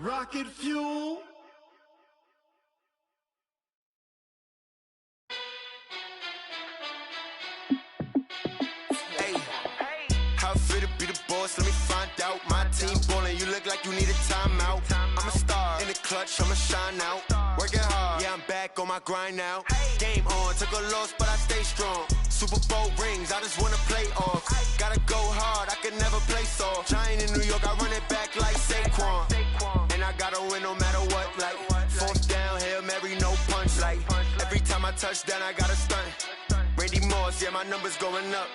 Rocket fuel. Hey, how fit to be the boss? Let me find out. My team ballin', you look like you need a timeout. I'm a star in the clutch, I'ma shine out. Working hard, yeah, I'm back on my grind now. Game on, took a loss, but I stay strong. Super Bowl rings, I just wanna play off. Gotta go hard, I can never play soft. Giant in New York, I run it back like Saquon. And I gotta win no matter what, like fourth down, Hail Mary, no punch. Like every time I touch down, I gotta stunt. Randy Moss, yeah, my numbers going up.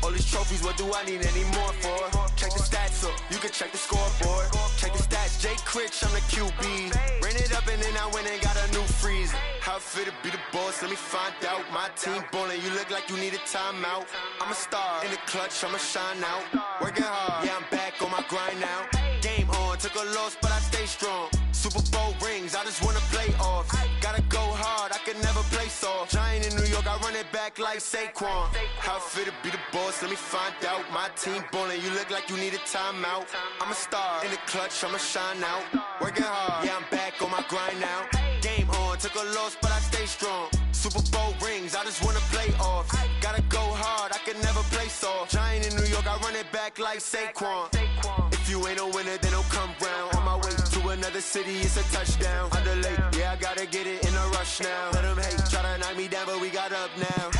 All these trophies, what do I need any more for? Check the stats up, you can check the scoreboard. Check the stats, Jay Critch, I'm the QB. Ran it up and then I went and got a new freeze. How fit to be the boss, let me find out. My team ballin', you look like you need a timeout. I'm a star in the clutch, I'ma shine out. Working hard, yeah, I'm back on my grind now. Game on, took a loss, but I stay strong. Super Bowl rings, I just wanna play off. Gotta go hard, I can never play soft. Giant in New York, I run it back like Saquon. How fit to be the boss, let me find out. My team ballin', you look like you need a timeout. I'm a star in the clutch, I'ma shine out. Working hard, yeah, I'm back on my grind now. Game on, took a loss, but I stay strong. Super Bowl rings, I just wanna play off. Gotta go hard, I can never play soft. Giant in New York, I run it back like Saquon. If you ain't a winner, then don't come round. On my way to another city, it's a touchdown. Underlay, yeah, I gotta get it in a rush now. Let them hate, try to knock me down, but we got up now.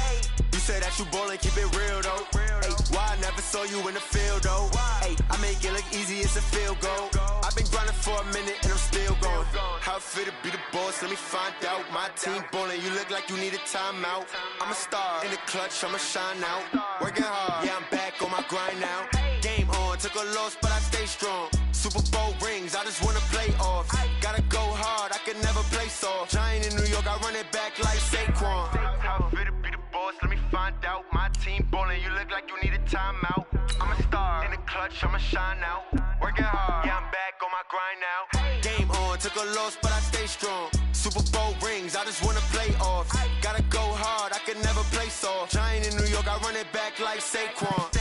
You say that you ballin', keep it real though. Hey, why I never saw you in the field though? Hey, I make it look easy, it's a field goal. I've been grinding for a minute and I'm still going. How fit to be the boss, let me find out. My team ballin', you look like you need a timeout. I'm a star in the clutch, I'ma shine out. Working hard, yeah, I'm back on my grind now. Game on, took a loss, but I stay strong. Super Bowl rings, I just wanna play off. Gotta go hard, I can never play soft. Giant in New York, I run it back like Saquon. How fit to be the boss, let me find out. My team ballin', you look like you need a timeout. I'm a star in the clutch, I'ma shine out. Working hard, yeah, I'm back on my grind now. Game on, took a loss, but I stay strong. Super Bowl rings, I just wanna play off. Gotta go hard, I can never play soft. Giant in New York, I run it back like Saquon.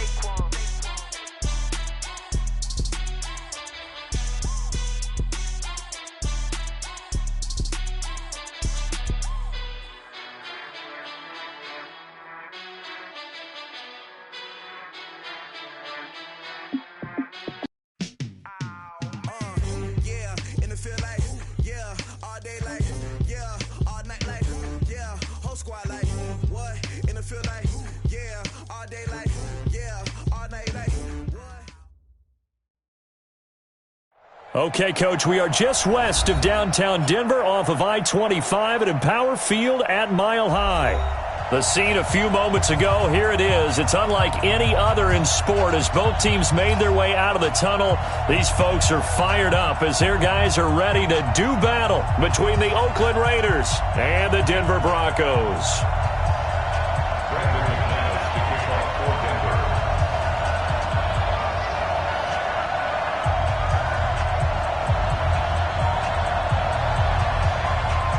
Okay, Coach, we are just west of downtown Denver off of I-25 at Empower Field at Mile High. The scene a few moments ago, here it is. It's unlike any other in sport as both teams made their way out of the tunnel. These folks are fired up as their guys are ready to do battle between the Oakland Raiders and the Denver Broncos.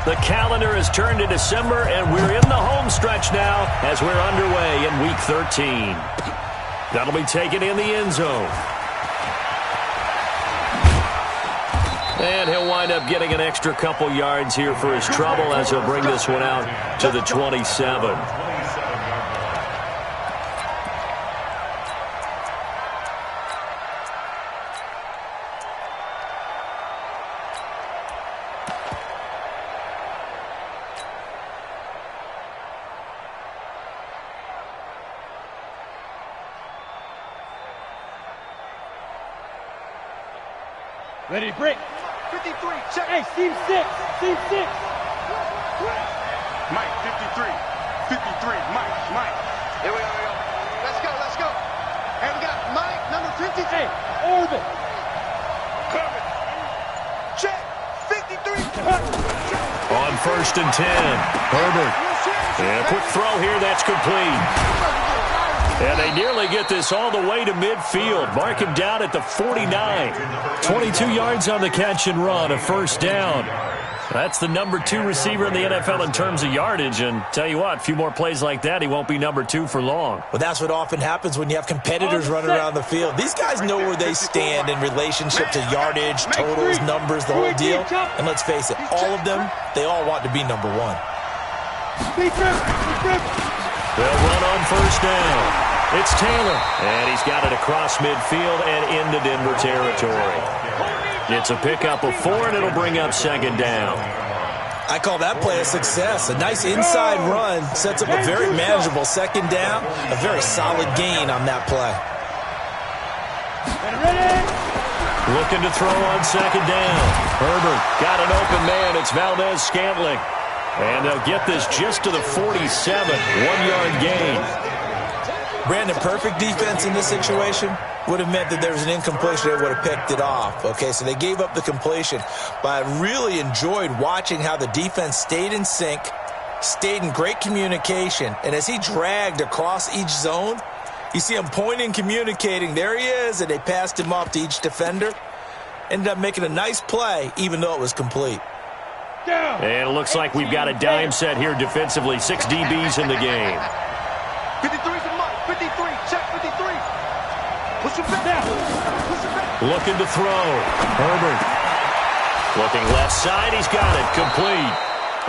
The calendar has turned to December, and we're in the home stretch now as we're underway in Week 13. That'll be taken in the end zone. And he'll wind up getting an extra couple yards here for his trouble as he'll bring this one out to the 27. Ready to break. 53, check. Hey, seam 6. Seam 6. Mike, 53. 53, Mike. Here we go. Let's go. And we got Mike, number 53. Hey, Orbit. Coming. Check. 53. On 1st and 10, Herbert. And a quick throw here, that's complete. And they nearly get this all the way to midfield. Mark him down at the 49. 22 yards on the catch and run, a first down. That's the number 2 receiver in the NFL in terms of yardage, and tell you what, a few more plays like that, he won't be number 2 for long. Well, that's what often happens when you have competitors running around the field. These guys know where they stand in relationship to yardage, totals, numbers, the whole deal. And let's face it, all of them, they all want to be number 1. They'll run on first down. It's Taylor, and he's got it across midfield and into Denver territory. It's a pickup of 4, and it'll bring up second down. I call that play a success. A nice inside run sets up a very manageable second down. A very solid gain on that play. Looking to throw on second down. Herbert got an open man. It's Valdez-Scantling. And they'll get this just to the 47. 1-yard gain. Brandon, perfect defense in this situation would have meant that there was an incompletion. They would have picked it off. Okay, so they gave up the completion. But I really enjoyed watching how the defense stayed in sync, stayed in great communication. And as he dragged across each zone, you see him pointing, communicating. There he is, and they passed him off to each defender. Ended up making a nice play, even though it was complete. And it looks like we've got a dime set here defensively. 6 DBs in the game. 53's a mark. 53. Check 53. Push him back. Push him back. Looking to throw. Herbert. Looking left side. He's got it. Complete.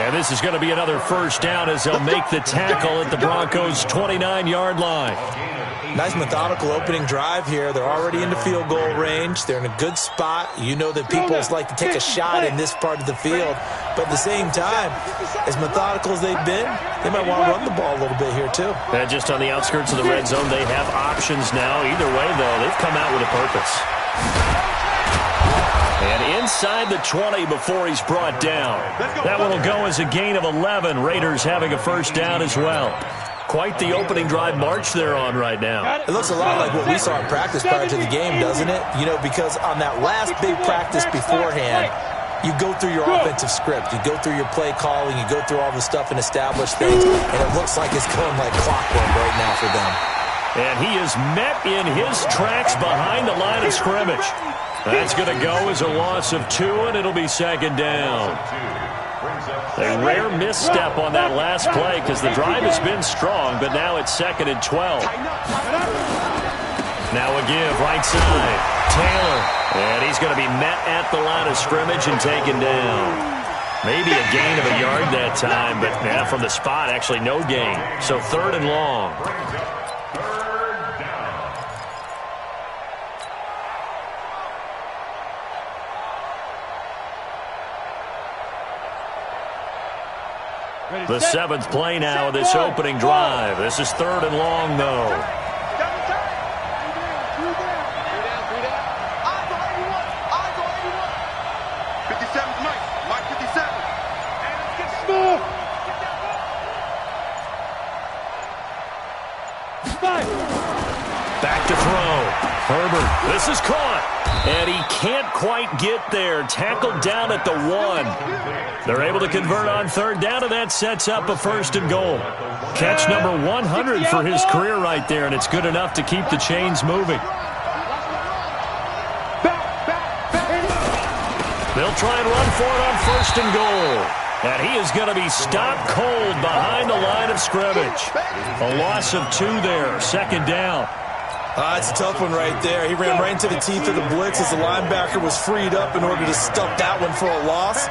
And this is going to be another first down as they'll make the tackle at the Broncos' 29-yard line. Nice methodical opening drive here. They're already into field goal range. They're in a good spot. You know that people like to take a shot in this part of the field. But at the same time, as methodical as they've been, they might want to run the ball a little bit here too. And just on the outskirts of the red zone, they have options now. Either way, though, they've come out with a purpose. And inside the 20 before he's brought down. That one will go as a gain of 11. Raiders having a first down as well. Quite the opening drive march they're on right now. It looks a lot like what we saw in practice prior to the game, doesn't it? You know, because on that last big practice beforehand, you go through your offensive script. You go through your play calling. You go through all the stuff and establish things. And it looks like it's going like clockwork right now for them. And he is met in his tracks behind the line of scrimmage. That's going to go as a loss of 2, and it'll be second down. A rare misstep on that last play because the drive has been strong, but now it's 2nd and 12. Now a give, right side. Taylor, and he's going to be met at the line of scrimmage and taken down. Maybe a gain of a yard that time, but from the spot, actually no gain. So 3rd and long. The 7th play now of this opening drive. This is 3rd and long, though. 57's Mike. Mike 57. Back to throw. Herbert, this is caught. And he can't quite get there. Tackled down at the 1. They're able to convert on 3rd down, and that sets up a 1st and goal. Catch number 100 for his career right there, and it's good enough to keep the chains moving. They'll try and run for it on 1st and goal. And he is going to be stopped cold behind the line of scrimmage. A loss of 2 there. 2nd down. It's a tough one right there. He ran right into the teeth of the blitz as the linebacker was freed up in order to stuff that one for a loss.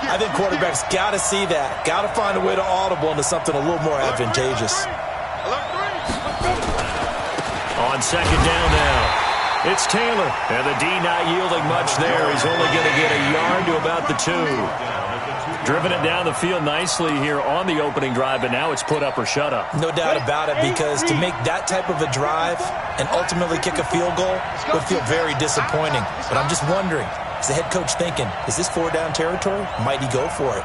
I think quarterbacks got to see that. Got to find a way to audible into something a little more advantageous. On 2nd down now, it's Taylor. And the D not yielding much there. He's only going to get a yard to about the 2. Driven it down the field nicely here on the opening drive, but now it's put up or shut up. No doubt about it, because to make that type of a drive and ultimately kick a field goal would feel very disappointing. But I'm just wondering, is the head coach thinking, is this 4-down territory? Might he go for it?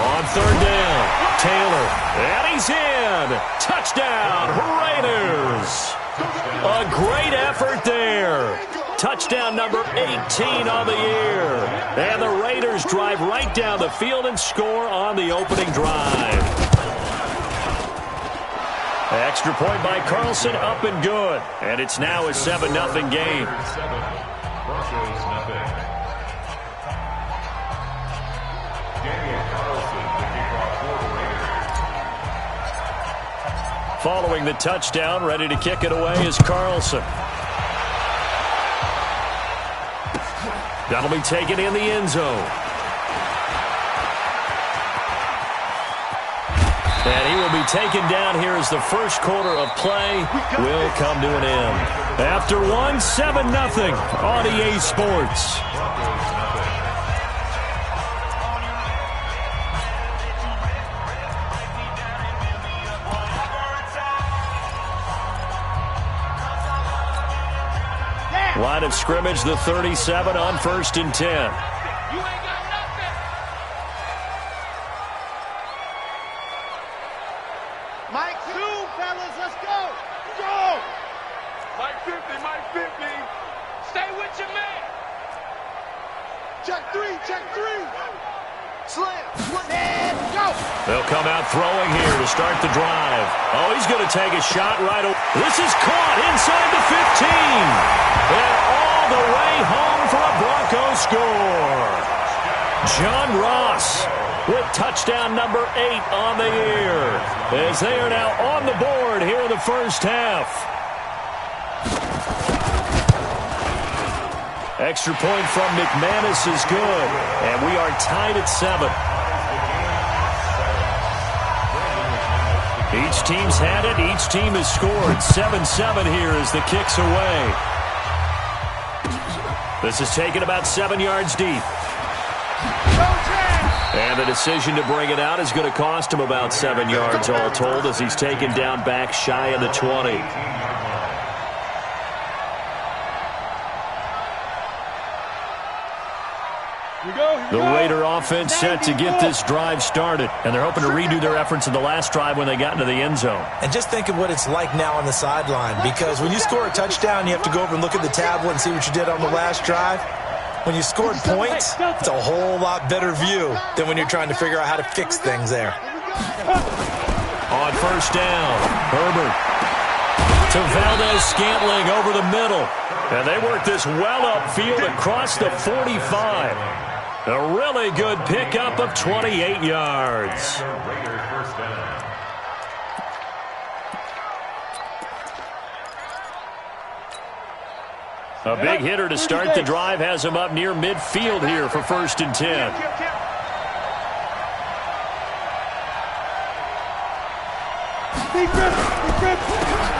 On 3rd down, Taylor, and he's in. Touchdown, Raiders. A great effort there. Touchdown number 18 on the year. And the Raiders drive right down the field and score on the opening drive. Extra point by Carlson, up and good. And it's now a 7-0 game. Broncos nothing. Daniel Carlson, the kickoff for the Raiders. Following the touchdown, ready to kick it away is Carlson. That'll be taken in the end zone. And he will be taken down here as the first quarter of play will come to an end. After one, 7-0 on EA Sports. Line of scrimmage, the 37 on 1st and 10. Mike 2, fellas, let's go. Go. Mike 50, Mike 50. Stay with your man. Check 3, check 3. Slam. And go. They'll come out throwing here to start the drive. Oh, he's going to take a shot right away. This is caught inside the 15. And all the way home for a Broncos score. John Ross with touchdown number 8 on the year, as they are now on the board here in the first half. Extra point from McManus is good, and we are tied at 7. Each team's had it. Each team has scored. 7-7 here as the kick's away. This is taken about 7 yards deep. And the decision to bring it out is going to cost him about 7 yards all told, as he's taken down back shy of the 20. The Raider offense set to get this drive started, and they're hoping to redo their efforts in the last drive when they got into the end zone. And just think of what it's like now on the sideline, because when you score a touchdown, you have to go over and look at the tablet and see what you did on the last drive. When you scored points, it's a whole lot better view than when you're trying to figure out how to fix things there. On first down, Herbert to Valdez-Scantling over the middle. And they work this well upfield across the 45. A really good pickup of 28 yards. Raiders first down. A big hitter to start the drive has him up near midfield here for 1st and 10.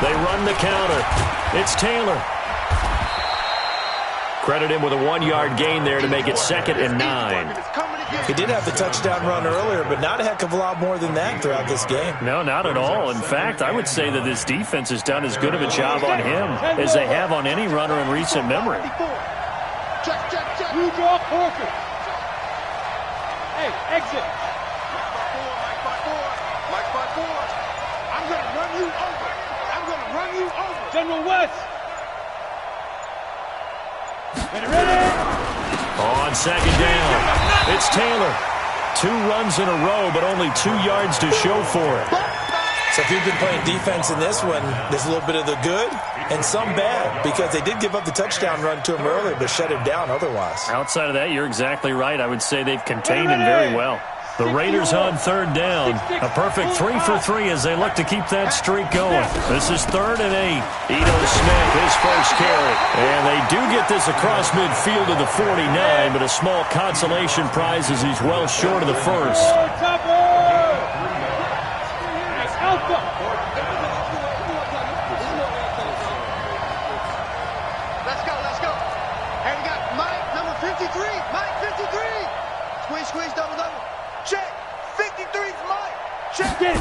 They run the counter. It's Taylor. Credit him with a 1-yard gain there to make it 2nd and 9. He did have the touchdown run earlier, but not a heck of a lot more than that throughout this game. No, not at all. In fact, I would say that this defense has done as good of a job on him as they have on any runner in recent memory. Check, check, check. You draw Horford. Hey, exit. Mike by four. Mike by four. I'm going to run you over. I'm going to run you over. General West. Ready. On 2nd down, it's Taylor. 2 runs in a row, but only 2 yards to show for it. So if you've been playing defense in this one, there's a little bit of the good and some bad, because they did give up the touchdown run to him earlier, but shut him down otherwise. Outside of that, you're exactly right. I would say they've contained him very well. The Raiders on 3rd down. A perfect 3 for 3 as they look to keep that streak going. This is 3rd and 8. Ito Smith, his first carry. And they do get this across midfield to the 49, but a small consolation prize as he's well short of the first. Let's go, let's go. And we got Mike, number 53. Mike, 53. Squeeze, squeeze, double, double. Check. 53's Mike. Check it.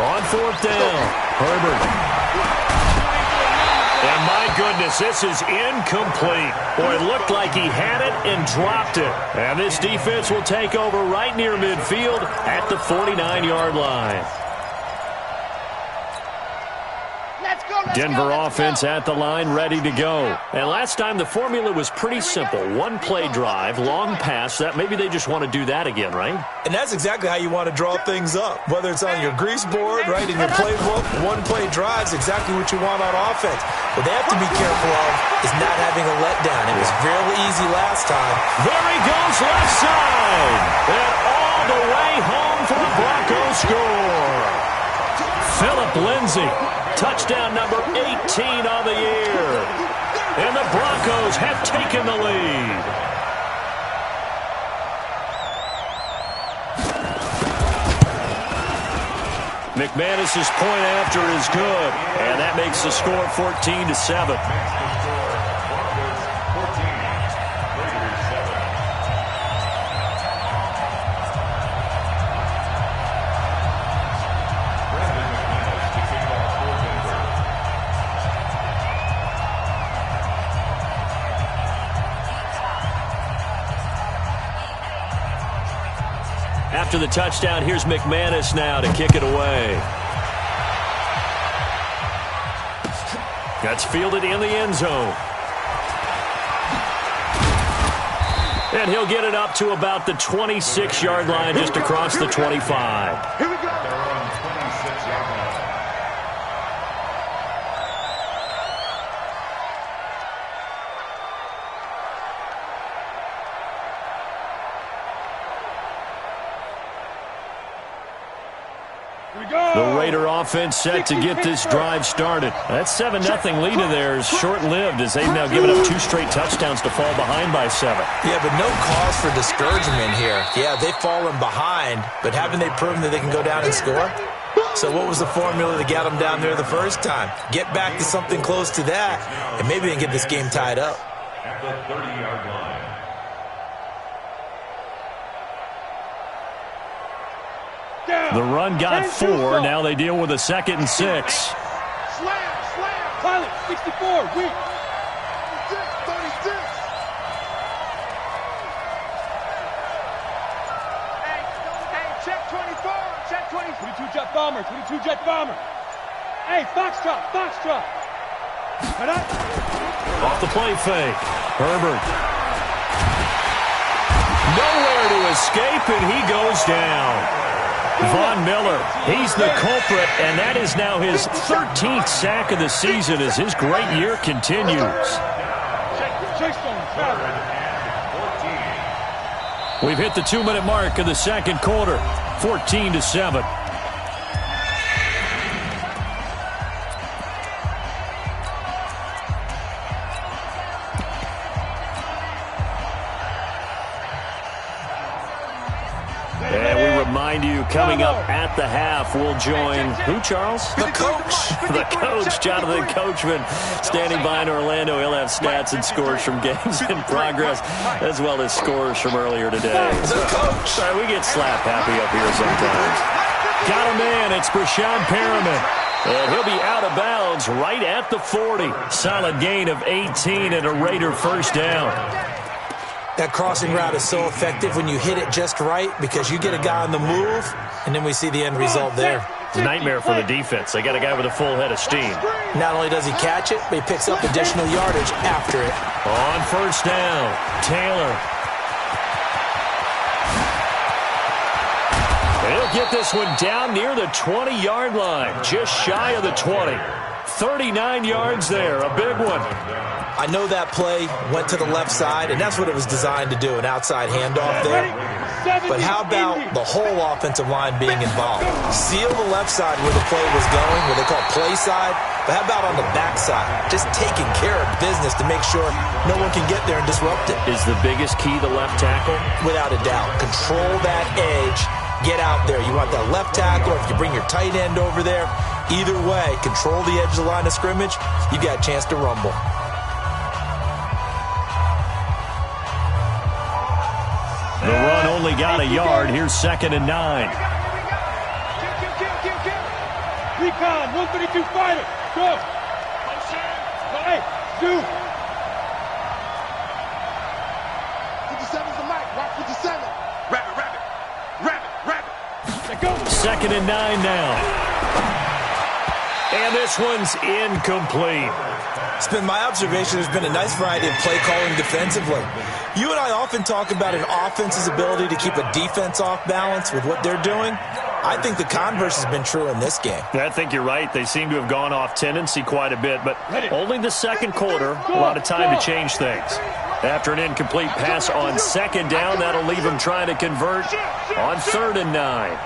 On 4th down, Herbert. And my goodness, this is incomplete. Boy, it looked like he had it and dropped it. And this defense will take over right near midfield at the 49-yard line. Let's go. Denver offense at the line, ready to go. And last time the formula was pretty simple. One play drive, long pass. That maybe they just want to do that again, right? And that's exactly how you want to draw things up. Whether it's on your grease board, right, in your playbook, one play drive is exactly what you want on offense. What they have to be careful of is not having a letdown. It was really easy last time. There he goes left side. And all the way home for the Broncos score. Phillip Lindsay, touchdown number 18 on the year. And the Broncos have taken the lead. McManus's point after is good, and that makes the score 14-7. After the touchdown, here's McManus now to kick it away. That's fielded in the end zone. And he'll get it up to about the 26-yard line, just across the 25. Here we go. The Raider offense set to get this drive started. That 7-0 lead of theirs short-lived as they've now given up 2 straight touchdowns to fall behind by 7. Yeah, but no cause for discouragement here. Yeah, they've fallen behind, but haven't they proven that they can go down and score? So what was the formula that got them down there the first time? Get back to something close to that, and maybe they can get this game tied up. At the 30-yard line. The run got 4. Now they deal with a 2nd and 6. Slam. Pilot, 64, weak. 36. Hey, check 24. Check 24. 22 jet bomber, 22 jet bomber. Hey, Foxtrot. Off the play fake. Herbert. Nowhere to escape, and he goes down. Von Miller, he's the culprit, and that is now his 13th sack of the season as his great year continues. We've hit the 2-minute mark of the second quarter, 14-7. Coming up at the half, we'll join who, Charles? The coach. The coach, Jonathan Coachman, standing by in Orlando. He'll have stats and scores from games in progress, as well as scores from earlier today. The coach. Sorry, we get slap happy up here sometimes. Got a man. It's Brashad Perriman. And he'll be out of bounds right at the 40. Solid gain of 18 and a Raider first down. That crossing route is so effective when you hit it just right because you get a guy on the move, and then we see the end result there. It's a nightmare for the defense. They got a guy with a full head of steam. Not only does he catch it, but he picks up additional yardage after it. On first down, Taylor. He'll get this one down near the 20-yard line, just shy of the 20. 39 yards there, a big one. I know that play went to the left side, and that's what it was designed to do, an outside handoff there. But how about the whole offensive line being involved? Seal the left side where the play was going, what they call play side, but how about on the back side? Just taking care of business to make sure no one can get there and disrupt it. Is the biggest key the left tackle? Without a doubt. Control that edge. Get out there. You want that left tackle, or if you bring your tight end over there, either way, control the edge of the line of scrimmage, you got a chance to rumble. The run only got a yard. Here's 2nd and 9. Recon, 132 fighter. Go. Hey, do. 57's the mic. Rock 57. Rabbit. 2nd and 9 now. And this one's incomplete. It's been my observation there's been a nice variety of play calling defensively. You and I often talk about an offense's ability to keep a defense off balance with what they're doing. I think the converse has been true in this game. I think you're right. They seem to have gone off tendency quite a bit, but only the second quarter, a lot of time to change things. After an incomplete pass on second down, that'll leave them trying to convert on 3rd and 9.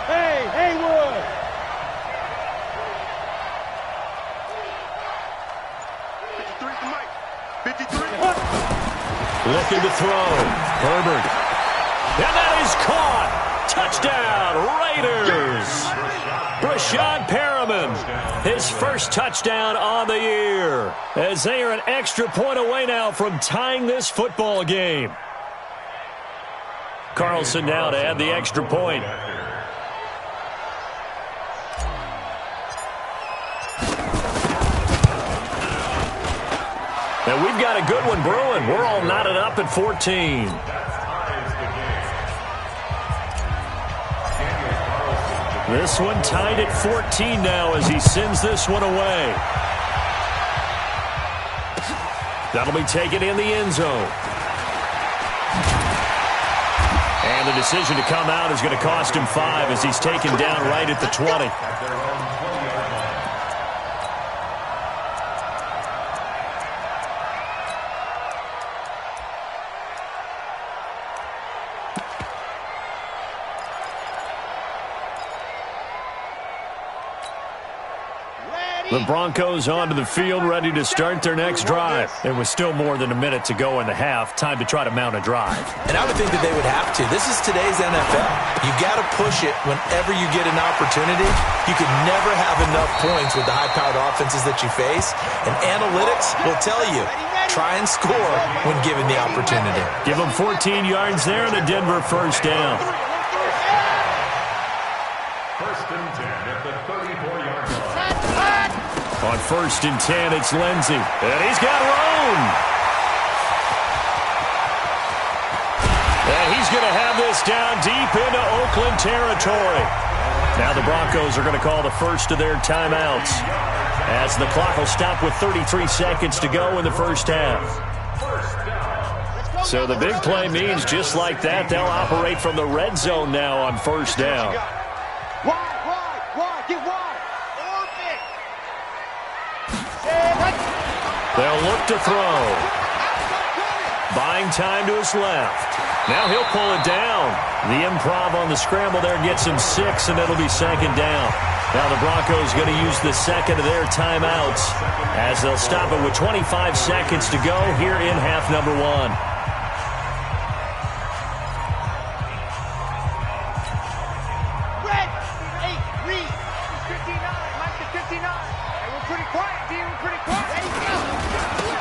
Hey, Haywood! Looking to throw. Herbert. And that is caught. Touchdown, Raiders. Brashad Perriman, his first touchdown on the year, as they are an extra point away now from tying this football game. Carlson now to add the extra point. And we've got a good one brewing. We're all knotted up at 14. This one tied at 14 now as he sends this one away. That'll be taken in the end zone. And the decision to come out is going to cost him 5 as he's taken down right at the 20. The Broncos onto the field, ready to start their next drive. And with still more than a minute to go in the half, time to try to mount a drive. And I would think that they would have to. This is today's NFL. You got to push it whenever you get an opportunity. You can never have enough points with the high-powered offenses that you face. And analytics will tell you, try and score when given the opportunity. Give them 14 yards there and a Denver first down. First and 10 at the 34-yard line. On 1st and 10, it's Lindsey. And he's got room. And he's going to have this down deep into Oakland territory. Now the Broncos are going to call the first of their timeouts, as the clock will stop with 33 seconds to go in the first half. So the big play means just like that, they'll operate from the red zone now on 1st down. Wide, get wide. They'll look to throw. Buying time to his left. Now he'll pull it down. The improv on the scramble there gets him 6, and it'll be 2nd down. Now the Broncos going to use the second of their timeouts, as they'll stop it with 25 seconds to go here in half number 1.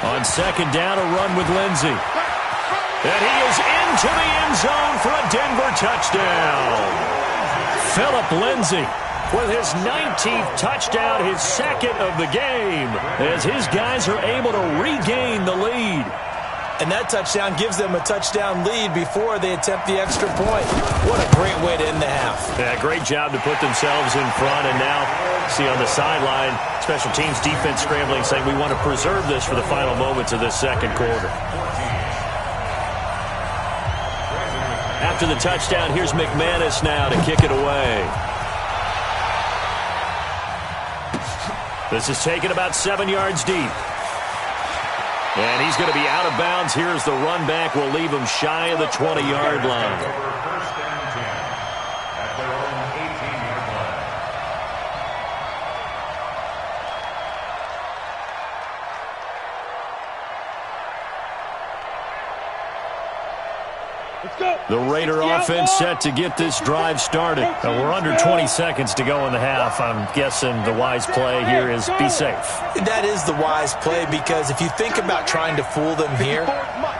On 2nd down, a run with Lindsey. And he is into the end zone for a Denver touchdown. Phillip Lindsey with his 19th touchdown, his 2nd of the game, as his guys are able to regain the lead. And that touchdown gives them a touchdown lead before they attempt the extra point. What a great way to end the half. Yeah, great job to put themselves in front. And now, see on the sideline, special teams defense scrambling, saying we want to preserve this for the final moments of this second quarter. After the touchdown, here's McManus now to kick it away. This is taken about 7 yards deep. And he's going to be out of bounds. Here's the run back. Will leave him shy of the 20-yard line. First and 10 at their own 18-yard line. Let's go. The Raider offense set to get this drive started. We're under 20 seconds to go in the half. I'm guessing the wise play here is be safe. That is the wise play, because if you think about trying to fool them here,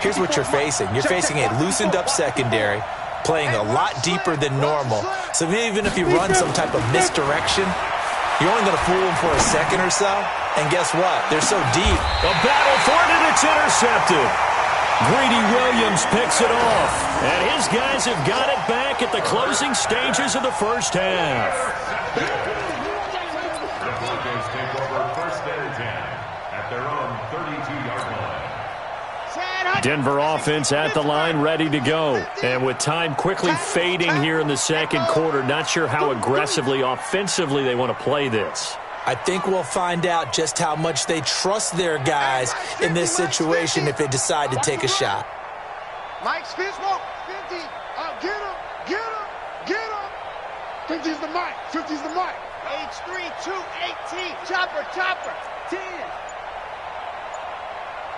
here's what you're facing. You're facing a loosened up secondary, playing a lot deeper than normal. So even if you run some type of misdirection, you're only going to fool them for a second or so. And guess what? They're so deep. A battle for it, and it's intercepted. Greedy Williams picks it off. And his guys have got it back at the closing stages of the first half. The Broncos take over first and 10 at their own 32-yard line. Denver offense at the line, ready to go. And with time quickly fading here in the second quarter, not sure how aggressively, offensively they want to play this. I think we'll find out just how much they trust their guys in this situation if they decide to take a shot. Mike, spin smoke. 50. Get him. Get him. Get him. 50's the Mike. 50's the Mike. H3, 2, 18. Chopper, chopper. 10.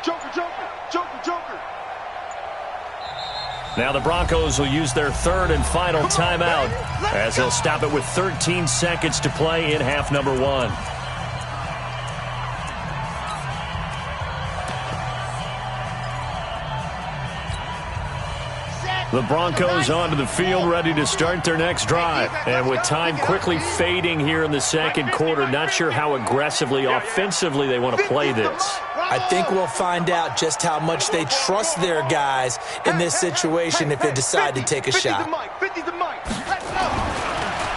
Joker, joker. Joker, joker. Now the Broncos will use their third and final timeout as they'll stop it with 13 seconds to play in half number 1. The Broncos onto the field ready to start their next drive. And with time quickly fading here in the second quarter, not sure how aggressively, offensively they want to play this. I think we'll find out just how much they trust their guys in this situation if they decide to take a shot.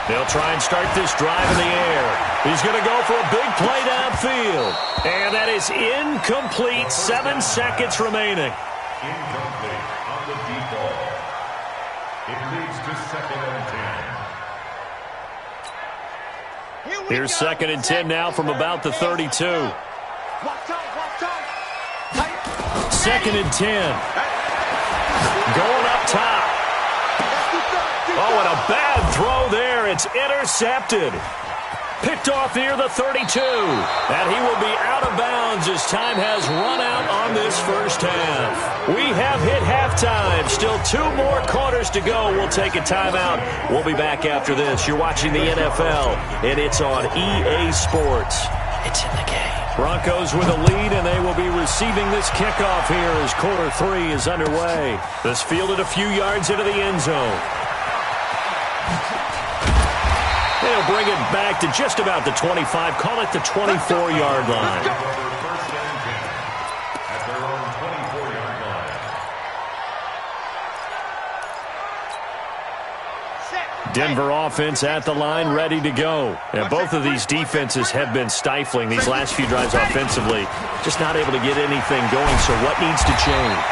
They'll try and start this drive in the air. He's going to go for a big play downfield. And that is incomplete. 7 seconds remaining. Incomplete on the deep ball. It leads to second and 10. Here's second and 10 now from about the 32. Second and 10. Going up top. Oh, and a bad throw there. It's intercepted. Picked off near the 32. And he will be out of bounds as time has run out on this first half. We have hit halftime. Still 2 more quarters to go. We'll take a timeout. We'll be back after this. You're watching the NFL, and it's on EA Sports. It's in the game. Broncos with a lead, and they will be receiving this kickoff here as quarter 3 is underway. This fielded a few yards into the end zone. They'll bring it back to just about the 25, call it the 24-yard line. First and 10 at their own 24-yard line. Denver offense at the line, ready to go. And both of these defenses have been stifling these last few drives offensively. Just not able to get anything going, so what needs to change?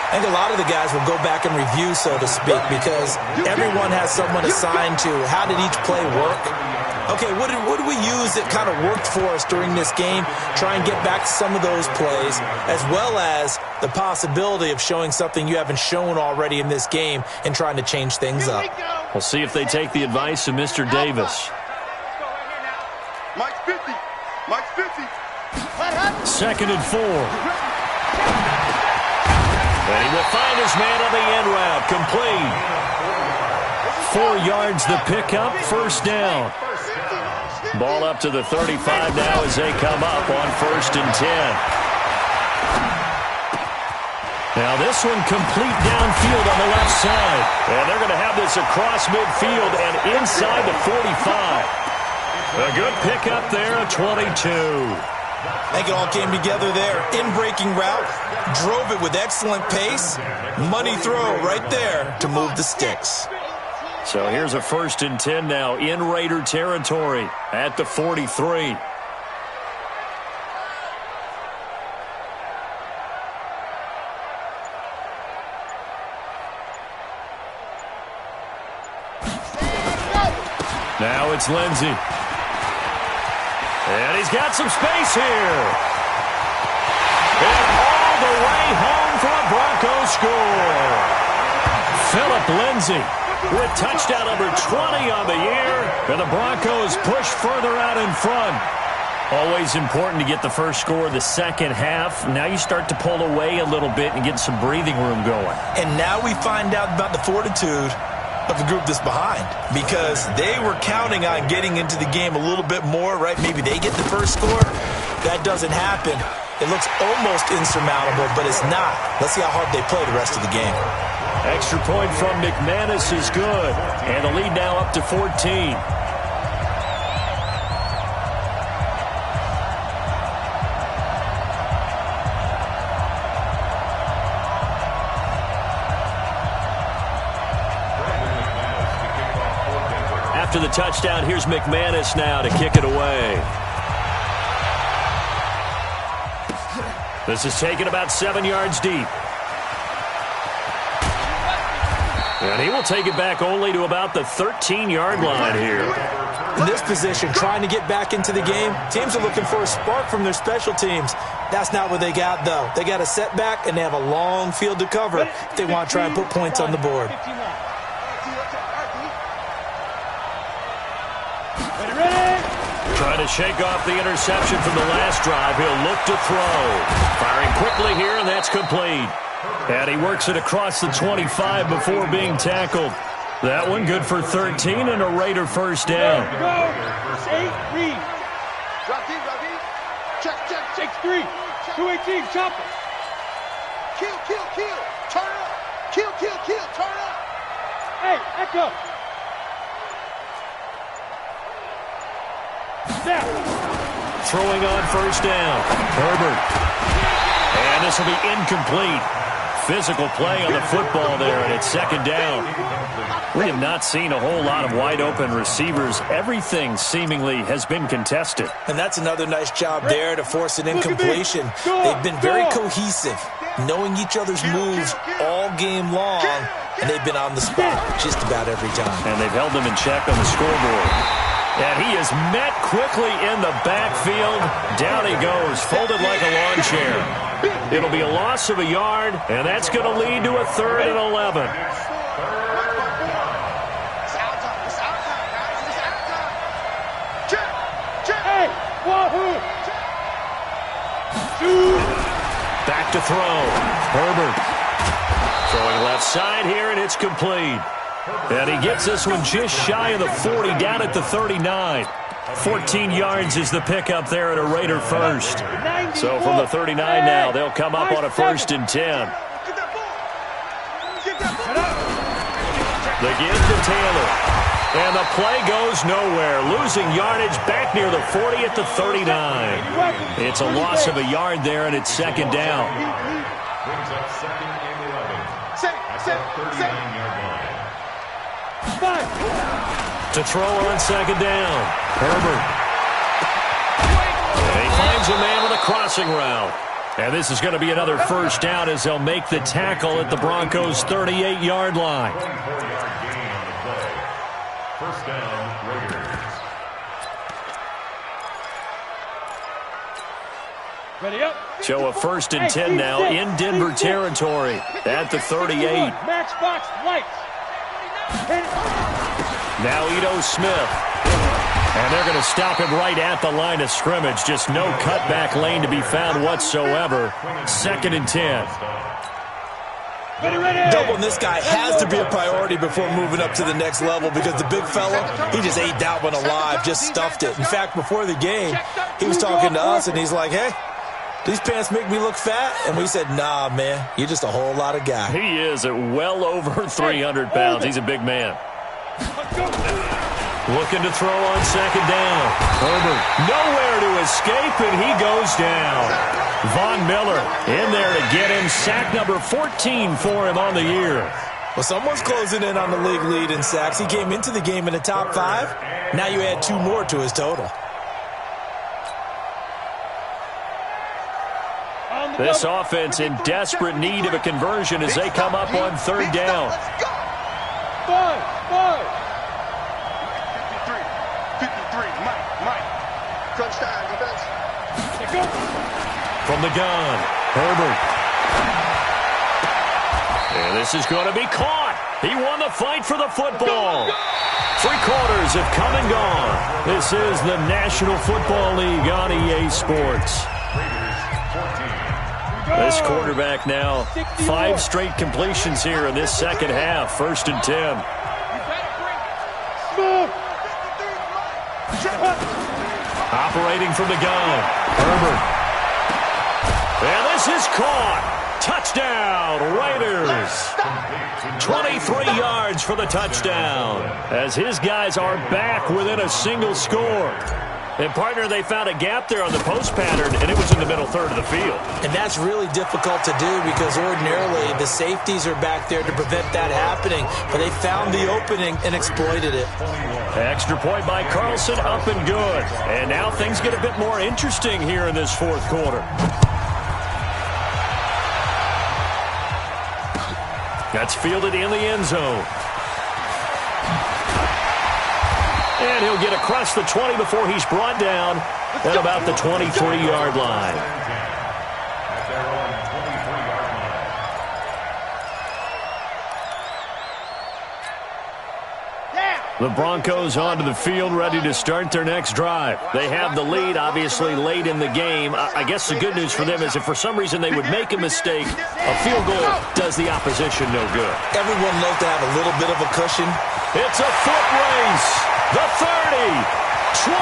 I think a lot of the guys will go back and review, so to speak, because everyone has someone assigned to how did each play work. Okay, what did we use that kind of worked for us during this game? Try and get back to some of those plays, as well as the possibility of showing something you haven't shown already in this game and trying to change things up. We'll see if they take the advice of Mr. Davis. Mike's 50. Mike's 50. Second and 4. And he will find his man on the end route. Complete. 4 yards the pickup. First down. Ball up to the 35 now as they come up on first and 10. Now this one complete downfield on the left side. And they're going to have this across midfield and inside the 45. A good pickup there, a 22. I think it all came together there. In-breaking route, drove it with excellent pace. Money throw right there to move the sticks. So here's a first and 10 now in Raider territory at the 43. Now it's Lindsey. And he's got some space here. And all the way home for a Broncos score. Philip Lindsey with touchdown number 20 on the year. And the Broncos push further out in front. Always important to get the first score of the second half. Now you start to pull away a little bit and get some breathing room going. And now we find out about the fortitude of the group that's behind, because they were counting on getting into the game a little bit more, right? Maybe they get the first score. That doesn't happen. It looks almost insurmountable, but it's not. Let's see how hard they play the rest of the game. Extra point from McManus is good, and the lead now up to 14. After the touchdown, here's McManus now to kick it away. This is taken about 7 yards deep. And he will take it back only to about the 13-yard line here. In this position, trying to get back into the game, teams are looking for a spark from their special teams. That's not what they got, though. They got a setback, and they have a long field to cover if they want to try and put points on the board. Trying to shake off the interception from the last drive. He'll look to throw. Firing quickly here, and that's complete. And he works it across the 25 before being tackled. That one good for 13 and a Raider first down. Go. 8, read. Drop deep, drop deep. Check, check, check. 6-3. 218, chop it. Kill, kill, kill. Turn up. Kill, kill, kill. Turn up. Hey, echo. Snap. Throwing on first down. Herbert. And this will be incomplete. Physical play on the football there, and it's second down. We have not seen a whole lot of wide-open receivers. Everything seemingly has been contested. And that's another nice job there to force an incompletion. They've been very cohesive, knowing each other's moves all game long, and they've been on the spot just about every time. And they've held them in check on the scoreboard. And he is met quickly in the backfield. Down he goes, folded like a lawn chair. It'll be a loss of a yard, and that's going to lead to a 3rd and 11. It's out time. It's out time, guys. It's out time. Check, check. Hey, wahoo. Back to throw. Herbert. Throwing left side here, and it's complete. And he gets this one just shy of the 40, down at the 39. 14 yards is the pickup there at a Raider first. So from the 39 now, they'll come up on a 1st and 10. The give to Taylor. And the play goes nowhere. Losing yardage back near the 40 at the 39. It's a loss of a yard there, and it's second down. Brings up 2nd and 11. At the 39-yard line. To throw on second down. Herbert. And he finds a man with a crossing route. And this is going to be another first down as they'll make the tackle at the Broncos' 38-yard line. 4-yard gain on the play. First down, Raiders. Ready up. Show a 1st and 10 now in Denver territory at the 38. Matchbox lights. Now Ito Smith. And they're going to stop him right at the line of scrimmage. Just no cutback lane to be found whatsoever. 2nd and 10. Doubling this guy has to be a priority before moving up to the next level because the big fella, he just ate that one alive, just stuffed it. In fact, before the game, he was talking to us, and he's like, hey, these pants make me look fat? And we said, nah, man, you're just a whole lot of guy. He is at well over 300 pounds. He's a big man. Looking to throw on second down. Herbert nowhere to escape, and he goes down. Von Miller in there to get him. Sack number 14 for him on the year. Well, someone's closing in on the league lead in sacks. He came into the game in the top 5. Now you add 2 more to his total. This offense in desperate need of a conversion as they come up on 3rd down. 53, Mike. Crunch time, defense. From the gun, Herbert. And this is going to be caught. He won the fight for the football. 3 quarters have come and gone. This is the National Football League on EA Sports. This quarterback now 5 straight completions here in this second half. 1st and 10. Operating from the gun, Herbert. And this is caught. Touchdown, Raiders. 23 yards for the touchdown as his guys are back within a single score. And, partner, they found a gap there on the post pattern, and it was in the middle third of the field. And that's really difficult to do because ordinarily the safeties are back there to prevent that happening. But they found the opening and exploited it. Extra point by Carlson, up and good. And now things get a bit more interesting here in this fourth quarter. That's fielded in the end zone. And he'll get across the 20 before he's brought down at about the 23-yard line. The Broncos onto the field, ready to start their next drive. They have the lead, obviously, late in the game. I guess the good news for them is if for some reason they would make a mistake, a field goal does the opposition no good. Everyone loves to have a little bit of a cushion. It's a foot race. The 30, 20,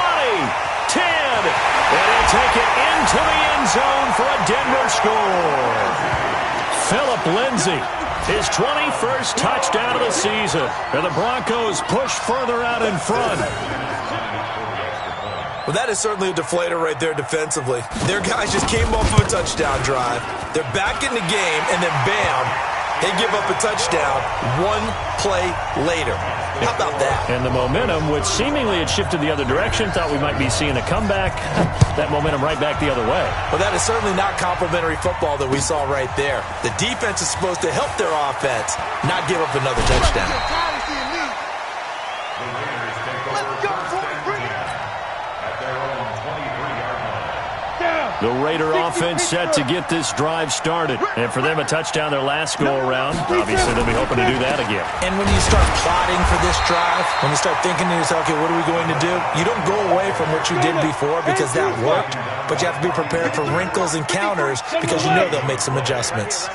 10. And he'll take it into the end zone for a Denver score. Phillip Lindsay. His 21st touchdown of the season. And the Broncos push further out in front. Well, that is certainly a deflator right there defensively. Their guys just came off of a touchdown drive. They're back in the game, and then bam, they give up a touchdown one play later. How about that? And the momentum, which seemingly had shifted the other direction, thought we might be seeing a comeback. That momentum right back the other way. Well, that is certainly not complimentary football that we saw right there. The defense is supposed to help their offense, not give up another touchdown. The Raider offense set to get this drive started. And for them, a touchdown their last go-around. Obviously, they'll be hoping to do that again. And when you start plotting for this drive, when you start thinking to yourself, okay, what are we going to do? You don't go away from what you did before because that worked, but you have to be prepared for wrinkles and counters because you know they'll make some adjustments.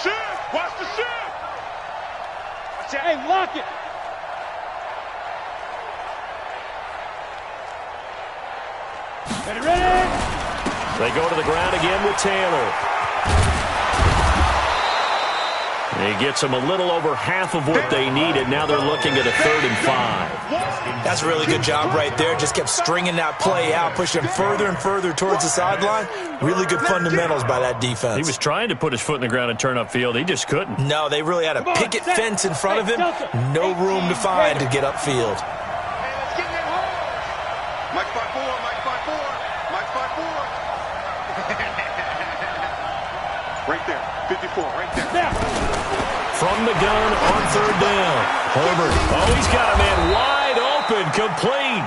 Shift! Watch the shift! Hey, lock it! Ready? They go to the ground again with Taylor. He gets them a little over half of what they needed. Now they're looking at a 3rd and 5. That's a really good job right there. Just kept stringing that play out, pushing further and further towards the sideline. Really good fundamentals by that defense. He was trying to put his foot in the ground and turn upfield. He just couldn't. No, they really had a picket fence in front of him. No room to find to get upfield. Mike 5-4, Mike 5-4, Mike 5-4. Right there, 54, right there. From the gun on 3rd down. Herbert. Oh, he's got a man wide open, complete.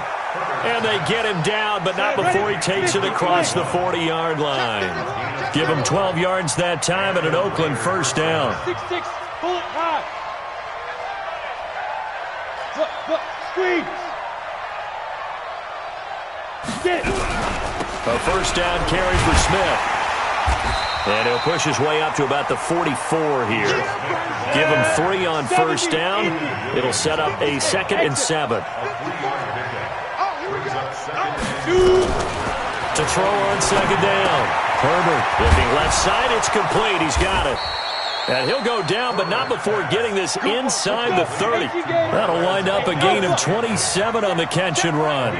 And they get him down, but not before he takes it across the 40-yard line. Give him 12 yards that time and an Oakland 1st down. 6-6, pull it high. Look, squeeze. Get it. A 1st down carry for Smith. And he'll push his way up to about the 44 here. Give him 3 on 1st down. It'll set up a 2nd and 7. To throw on 2nd down. Herbert looking left side. It's complete. He's got it. And he'll go down, but not before getting this inside the 30. That'll wind up a gain of 27 on the catch and run.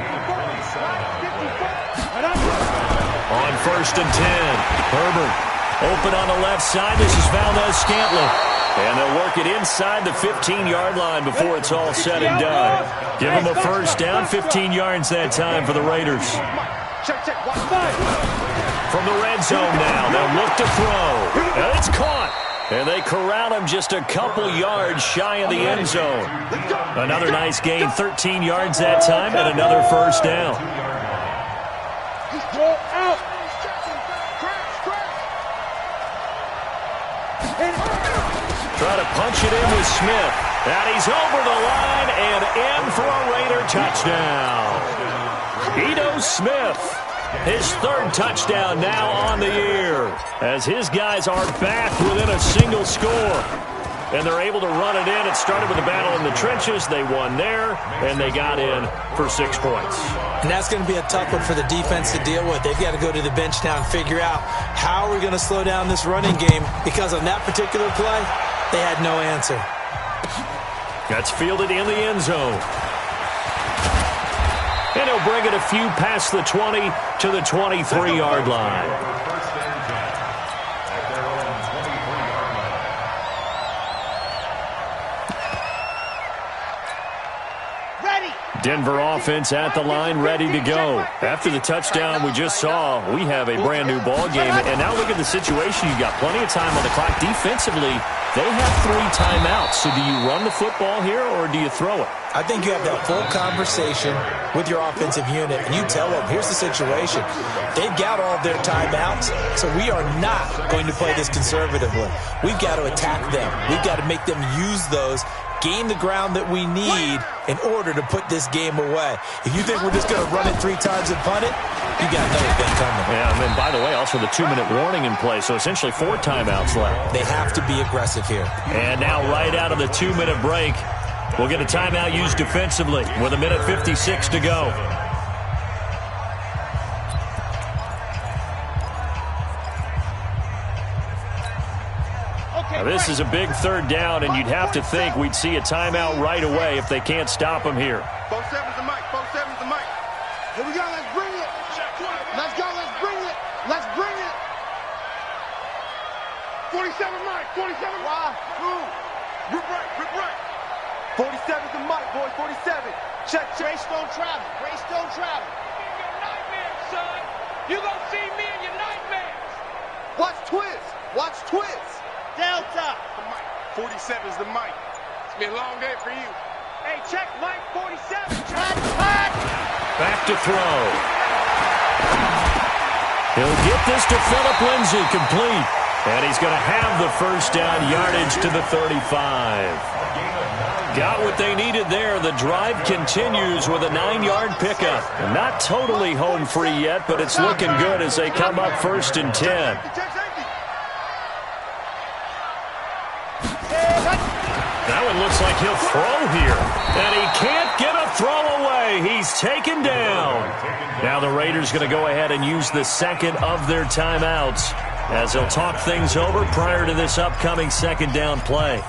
On 1st and 10, Herbert open on the left side. This is Valdez-Scantling. And they'll work it inside the 15-yard line before it's all said and done. Give them a 1st down, 15 yards that time for the Raiders. From the red zone now, they'll look to throw. And it's caught. And they corral him just a couple yards shy of the end zone. Another nice gain, 13 yards that time, and another 1st down. Try to punch it in with Smith. And he's over the line and in for a Raider touchdown. Ito Smith, his 3rd touchdown now on the year, as his guys are back within a single score. And they're able to run it in. It started with a battle in the trenches. They won there, and they got in for 6 points. And that's going to be a tough one for the defense to deal with. They've got to go to the bench now and figure out how are we going to slow down this running game, because on that particular play, they had no answer. That's fielded in the end zone. And he'll bring it a few past the 20 to the 23-yard line. Denver offense at the line, ready to go. After the touchdown we just saw, we have a brand new ball game. And now look at the situation. You've got plenty of time on the clock. Defensively, they have 3 timeouts. So do you run the football here or do you throw it? I think you have that full conversation with your offensive unit, and you tell them, here's the situation. They've got all of their timeouts, so we are not going to play this conservatively. We've got to attack them. We've got to make them use those, gain the ground that we need in order to put this game away. If you think we're just going to run it 3 times and punt it, you got another thing coming. Yeah, and then, by the way, also the 2-minute warning in play, so essentially 4 timeouts left. They have to be aggressive here. And now right out of the 2-minute break, we'll get a timeout used defensively with 1:56 to go. Now, this is a big 3rd down, and you'd have to think we'd see a timeout right away if they can't stop him here. 4-7's the mic. 4-7's the mic. Here we go. Let's bring it. Let's go. Let's bring it. Let's bring it. 47 mic. 47. Why? Rip right. Rip right. 47's the mic, boys. 47. Check. Grace don't travel. Grace don't travel. In your nightmares, son. You gonna see me in your nightmares. Watch twist. Watch twist. Delta. 47's the mic. It's been a long day for you. Hey, check Mike 47. Check. Back to throw. He'll get this to Phillip Lindsay complete. And he's going to have the first down, yardage to the 35. Got what they needed there. The drive continues with a 9-yard pickup. Not totally home free yet, but it's looking good as they come up 1st and 10. That one looks like he'll throw here. And he can't get a throw away. He's taken down. Now the Raiders going to go ahead and use the 2nd of their timeouts as they'll talk things over prior to this upcoming 2nd down play.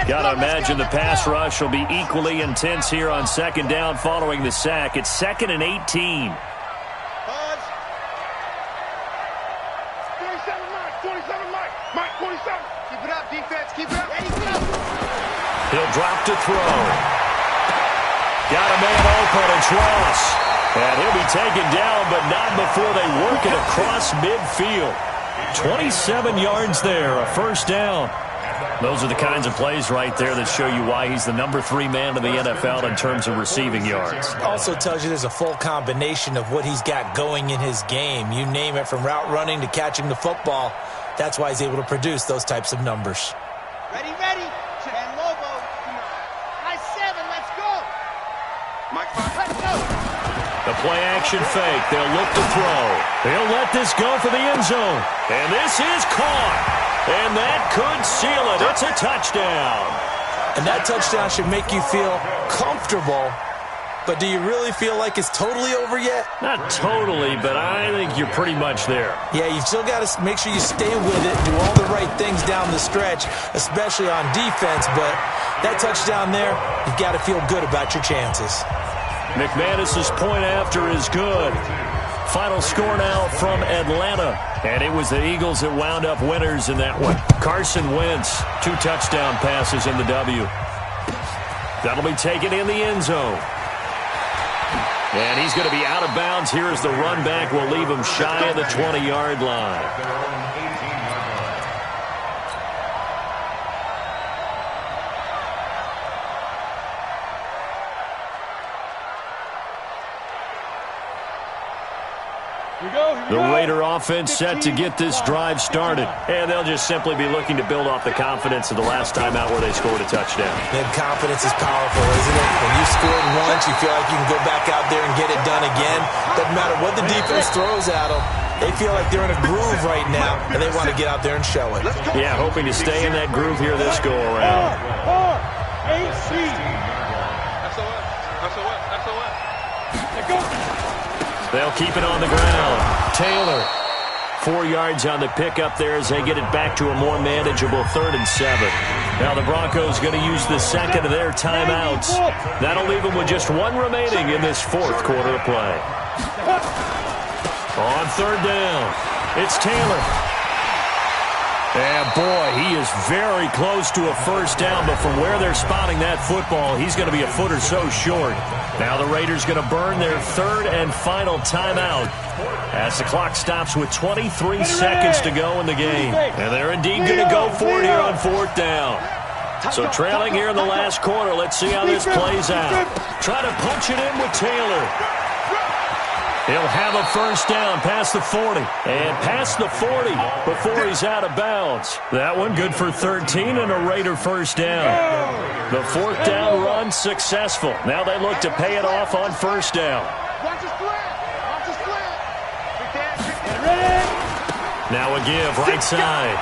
Got to imagine the pass rush will be equally intense here on 2nd down following the sack. It's 2nd and 18. 47 mic. Mike 47. Keep it up, defense. Keep it up. Ready, go. He'll drop to throw. Got a man open. It's Ross. And he'll be taken down, but not before they work it across midfield. 27 yards there, a 1st down. Those are the kinds of plays right there that show you why he's the number 3 man in the NFL in terms of receiving yards. Also tells you there's a full combination of what he's got going in his game. You name it, from route running to catching the football. That's why he's able to produce those types of numbers. Ready, ready. And Lobo. High 7, let's go. Mike 5. Let's go. The play action fake. They'll look to throw. They'll let this go for the end zone. And this is caught. And that could seal it. It's a touchdown. And that touchdown should make you feel comfortable. But do you really feel like it's totally over yet? Not totally, but I think you're pretty much there. Yeah, you've still got to make sure you stay with it, do all the right things down the stretch, especially on defense. But that touchdown there, you've got to feel good about your chances. McManus's point after is good. Final score now from Atlanta. And it was the Eagles that wound up winners in that one. Carson Wentz, 2 touchdown passes in the W. That'll be taken in the end zone. And he's going to be out of bounds here as the run back will leave him shy of the 20-yard line. The Raider offense set to get this drive started. And they'll just simply be looking to build off the confidence of the last time out where they scored a touchdown. And confidence is powerful, isn't it? When you scored once, you feel like you can go back out there and get it done again. Doesn't matter what the defense throws at them. They feel like they're in a groove right now, and they want to get out there and show it. Yeah, hoping to stay in that groove here this go-around. R-A-C. They'll keep it on the ground. Taylor 4 yards on the pickup there as they get it back to a more manageable 3rd and 7. Now the Broncos going to use the second of their timeouts. That'll leave them with just 1 remaining in this 4th quarter of play. On 3rd down, it's Taylor. And boy, he is very close to a first down, but from where they're spotting that football, he's going to be a foot or so short. Now the Raiders going to burn their 3rd and final timeout as the clock stops with 23 seconds to go in the game. And they're indeed going to go for it here on 4th down. So trailing here in the last quarter, let's see how this plays out. Try to punch it in with Taylor. He'll have a first down past the 40 and past the 40 before he's out of bounds. That one good for 13 and a Raider first down. The 4th down run successful. Now they look to pay it off on first down. Now a give right side.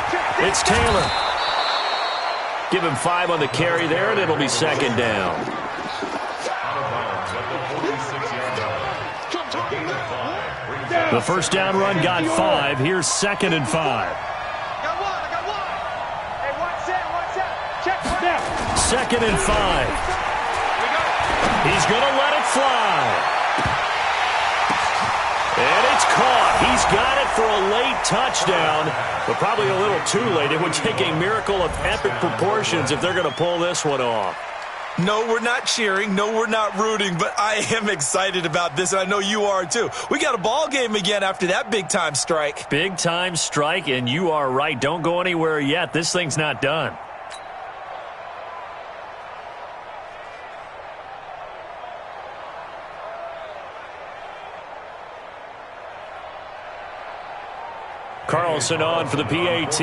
It's Taylor. Give him 5 on the carry there, and it'll be 2nd down. The first down run got 5. Here's 2nd and 5. I got one. Hey, watch out. Check it down. 2nd and 5. He's going to let it fly. And it's caught. He's got it for a late touchdown, but probably a little too late. It would take a miracle of epic proportions if they're going to pull this one off. No, we're not cheering. No, we're not rooting, but I am excited about this, and I know you are too. We got a ball game again after that big-time strike. Big-time strike, and you are right. Don't go anywhere yet. This thing's not done. Carlson on for the PAT.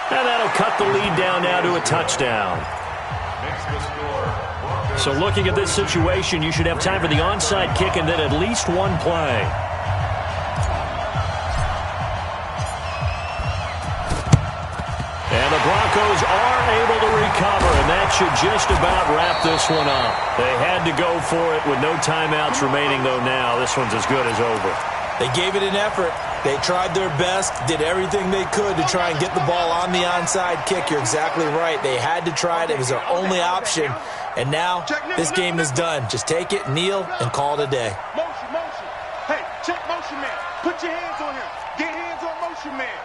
And that'll cut the lead down now to a touchdown. So looking at this situation, you should have time for the onside kick and then at least 1 play. And the Broncos are able to recover, and that should just about wrap this one up. They had to go for it with no timeouts remaining, though now this one's as good as over. They gave it an effort. They tried their best, did everything they could to try and get the ball on the onside kick. You're exactly right. They had to try it. It was their only option. And now this game is done. Just take it, kneel, and call it a day. Motion. Hey, check motion man. Put your hands on him. Get hands on motion man.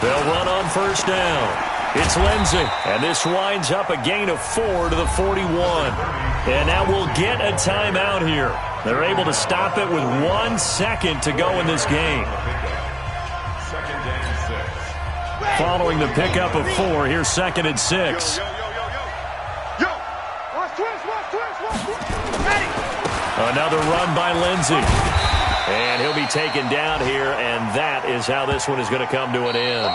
They'll run on first down. It's Lindsey, and this winds up a gain of 4 to the 41. And now we'll get a timeout here. They're able to stop it with 1 second to go in this game. Following the pickup of 4, here's 2nd and 6. Another run by Lindsey. And he'll be taken down here, and that is how this one is going to come to an end.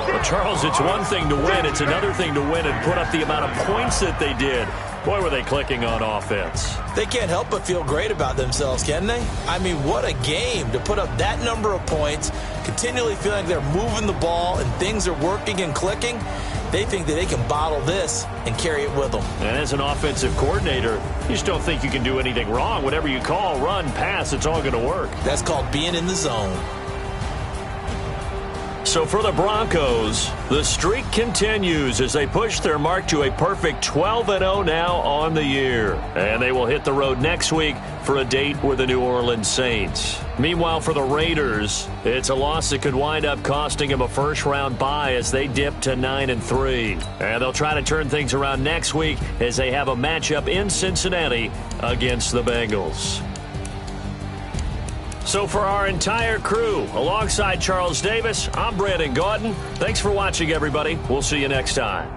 Well, Charles, it's one thing to win. It's another thing to win and put up the amount of points that they did. Boy, were they clicking on offense. They can't help but feel great about themselves, can they? I mean, what a game to put up that number of points, continually feeling like they're moving the ball and things are working and clicking. They think that they can bottle this and carry it with them. And as an offensive coordinator, you just don't think you can do anything wrong. Whatever you call, run, pass, it's all going to work. That's called being in the zone. So for the Broncos, the streak continues as they push their mark to a perfect 12-0 now on the year. And they will hit the road next week for a date with the New Orleans Saints. Meanwhile, for the Raiders, it's a loss that could wind up costing them a first-round bye as they dip to 9-3. And they'll try to turn things around next week as they have a matchup in Cincinnati against the Bengals. So for our entire crew, alongside Charles Davis, I'm Brandon Gaudin. Thanks for watching, everybody. We'll see you next time.